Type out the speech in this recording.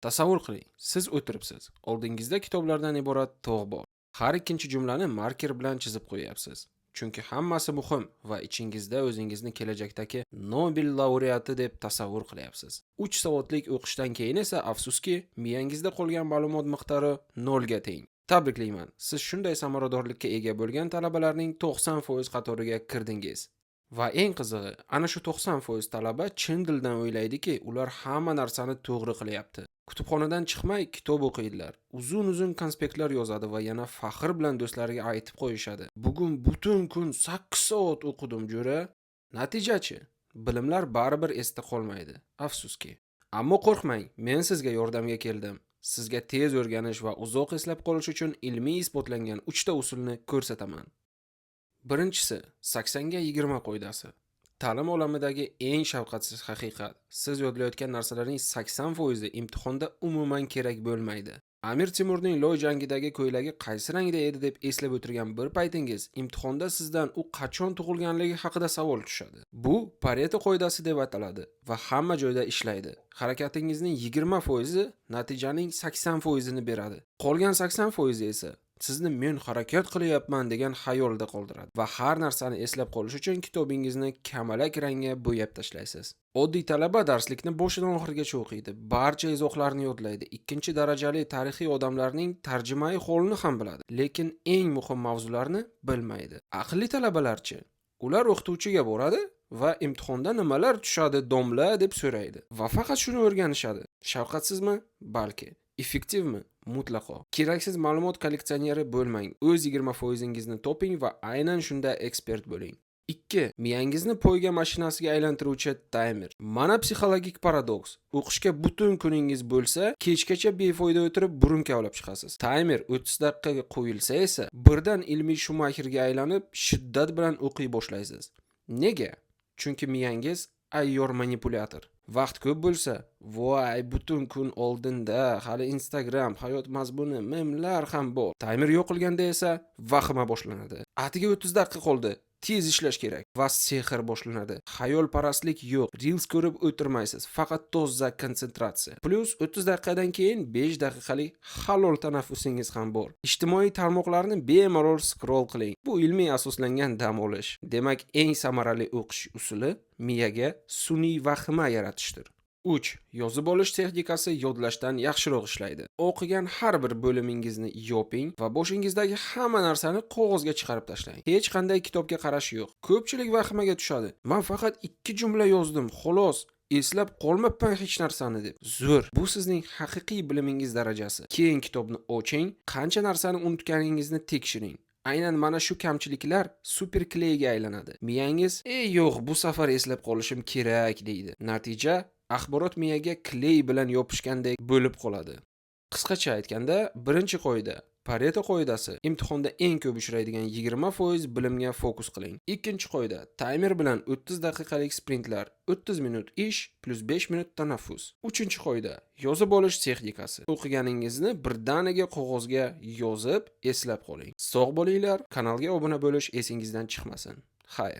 Tasavvur qiling, siz o'tiribsiz. Oldingizda kitoblardan iborat tog' bor. Har ikkinchi jumlani marker bilan chizib qo'yapsiz. Chunki hammasi muhim va ichingizda o'zingizni kelajakdagi Nobel laureati deb tasavvur qilyapsiz. 3 soatlik o'qishdan keyin esa afsuski, miyangizda qolgan ma'lumot miqdori 0 ga teng. Tabriklayman. Siz shunday samaradorlikka ega bo'lgan talabalarning 90% qatoriga kirdingiz. Va eng qizig'i, ana shu 90% talaba chin dildan o'ylaydiki, ular hamma narsani to'g'ri qilyapti. Kutubxonadan chiqmay kitob o'qiydilar. Uzun-uzun konspektlar yozadi va yana faxr bilan do'stlariga aytib qo'yishadi. Bugun butun kun 8 soat o'qidim jo'ra. Natijachi? Bilimlar baribir esda qolmaydi. Afsuski. Ammo qo'rqmang, men sizga yordamga keldim. Sizga tez o'rganish va uzoq eslab qolish uchun ilmiy isbotlangan 3 ta usulni ko'rsataman. Birinchisi, 80 ga 20 qoidasi. Ta'lim olamidagi eng shafqatsiz haqiqat. Siz yodlayotgan narsalarning 80% imtihonda umuman kerak bo'lmaydi. Amir Temurning Loy jangidagi ko'ylagi qaysi rangda edi deb eslab o'tirgan bir paytingiz, imtihonda sizdan u qachon tug'ilganligi haqida savol tushadi. Bu Pareto qoidasi deb ataladi va hamma joyda ishlaydi. Harakatingizning 20% natijaning 80%ni beradi. Qolgan 80% esa sizni men harakat qilyapman degan xayolda qoldiradi va har narsani eslab qolish uchun kitobingizni kamalak rangga bo'yab tashlaysiz. Oddiy talaba darslikni boshidan oxirigacha o'qiydi, barcha izohlarni yodlaydi, ikkinchi darajali tarixiy odamlarning tarjimai holini ham biladi, lekin eng muhim mavzularni bilmaydi. Aqlli talabalarchi? Ular o'qituvchiga boradi va imtihonda nimalar tushadi domla deb so'raydi va faqat shuni o'rganishadi. Shafqatsizmi? Balki. Effektivmi? Mutlaqo. Keraksiz ma'lumot kolleksioneri bo'lmang. O'z 20%ingizni toping va aynan shunda ekspert bo'ling. 2. Miyangizni poyga mashinasiga aylantiruvchi taymer. Mana psixologik paradoks. O'qishga butun kuningiz bo'lsa, kechgacha befoyda o'tirib burun kavlab chiqasiz. Taymer 30 daqiqaga qo'yilsa esa, birdan ilmiy Shumacherga aylanib, shiddat bilan o'qiy boshlaysiz. Nega? Chunki miyangiz ayyor manipulyator. Vaqt ko'p bo'lsa, voy butun kun oldinda hali Instagram, hayot mazmuni, memlar ham bor. Taymer yo'qilganda esa vahima boshlanadi. Atiga 30 daqiqa qoldi. Tez ishlash kerak va sehr boshlanadi. Xayolparastlik yo'q. Reels ko'rib o'tirmaysiz, faqat toza konsentratsiya. Plus 30 daqiqadan keyin 5 daqiqalik halol tanaffusingiz ham bor. Ijtimoiy tarmoqlarni bemalol scroll qiling. Bu ilmiy asoslangan dam olish. Demak, eng samarali o'qish usuli miyaga sun'iy vahima yaratishdir. 3. Yozib olish texnikasi yodlashdan yaxshiroq ishlaydi. O'qigan har bir bo'limingizni yoping va boshingizdagi hamma narsani qog'ozga chiqarib tashlang. Hech qanday kitobga qarash yo'q. Ko'pchilik vahimaga tushadi. Men faqat 2 jumla yozdim, xolos. Eslab qolmabman hech narsani deb. Zo'r. Bu sizning haqiqiy bilimingiz darajasi. Keyin kitobni oching, qancha narsani unutganingizni tekshiring. Aynan mana shu kamchiliklar super kleyga aylanadi. Miyangiz, yo'q, bu safar eslab qolishim kerak deydi. Natija axborot miyaga kley bilan yopishgandek bo'lib qoladi. Qisqacha aytganda, birinchi qoida Pareto qoidasi. Imtihonda eng ko'p uchraydigan 20% bilimga fokus qiling. Ikkinchi qoida taymer bilan 30 daqiqalik sprintlar, 30 minut ish plus 5 minut tanaffus. Uchinchi qoida yozib olish texnikasi. O'qiganingizni birdaniga qog'ozga yozib, eslab qoling. Sog' bo'linglar, kanalga obuna bo'lish esingizdan chiqmasin. Xayr.